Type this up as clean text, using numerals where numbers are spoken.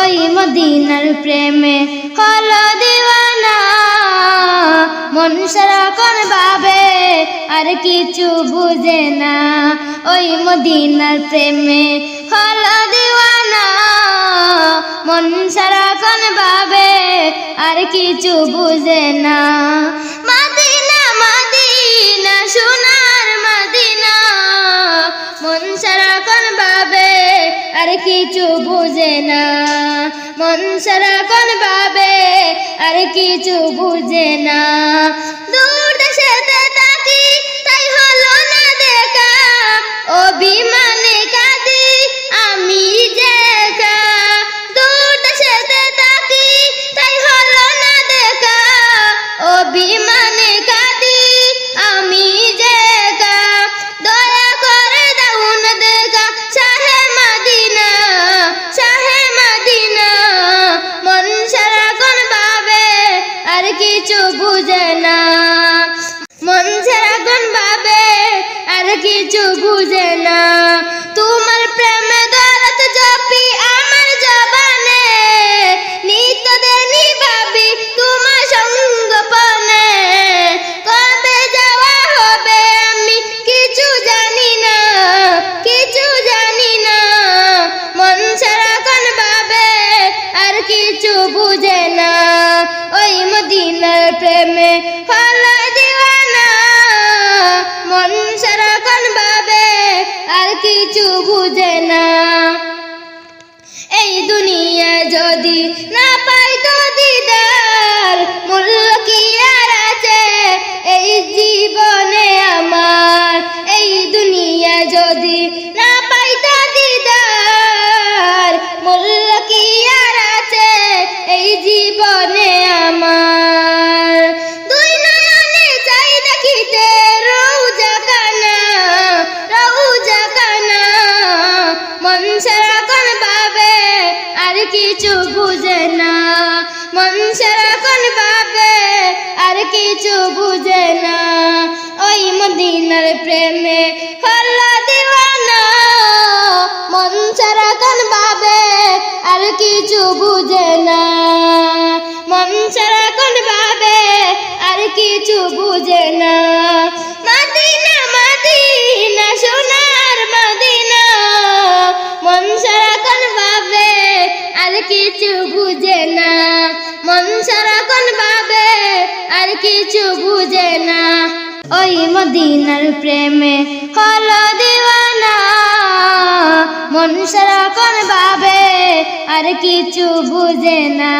ওই মদিনার প্রেমে হলো দিওয়ানা, মন সারাক্ষণ ভাবে আর কিছু বুঝে না। ওই মদিনার প্রেমে হলো দিওয়ানা, মন সারাক্ষণ ভাবে আর কিছু বুঝে না। মদিনা মদিনা সোনার মদিনা, মন সারাক্ষণ ভাবে আর কিছু বুঝে না। মন সারাক্ষণ ভাবে আর কিছু বুঝে না। দূর দেশেতে থাকি তাই হলো না দেখা, অভিমানে কাঁদি আমি যে একা। দূর দেশেতে থাকি তাই হলো না দেখা, অভিমানে কাঁদি আমি যে একা। দয়া করে দাও না দেখা শাহে মদিনা, শাহে মদিনা, মন সারাক্ষণ ভাবে আর কিছু বুঝে না। মন সারাক্ষণ ভাবে আর কিছু বুঝে না। তোমার প্রেমে দরদ জপি আমার জবানে, নিত্যদিনই ভাবি তোমার সঙ্গপনে। কবে যাওয়া হবে আমি কিছু জানি না, কিছু জানি না। মন সারাক্ষণ ভাবে আর কিছু বুঝে না। ওই মদিনার প্রেমে হলো দিওয়ানা, মন সারাক্ষণ ভাবে আর কিছু বুঝে না। এই দুনিয়া যদি না পাইতো দিদার, মূল্য কি আর আছে এই জীবনে আমার। এই দুনিয়া যদি না পাইতো দিদার, মূল্য কি আর আছে এই জীবনে আমার। দুই নয়নে চাই দেখিতে রওজা খানা, রওজা খানা, মন সারাক্ষণ ভাবে আর কিছু বুঝে না। মন সারাক্ষণ ভাবে আর কিছু বুঝে না। ওই মদিনার প্রেমে হলো দিওয়ানা, মন সারাক্ষণ ভাবে আর কিছু বুঝে না। মন সারাক্ষণ ভাবে আর কিছু বুঝে না। মদিনা মদিনা সোনার মদিনা, মন সারাক্ষণ ভাবে আর কিছু বুঝে না। মন সারাক্ষণ ভাবে আর কিছু বুঝে না। ওই মদিনার প্রেমে হলো দিওয়ানা, মন সারাক্ষণ ভাবে আর কিছু বুঝে না।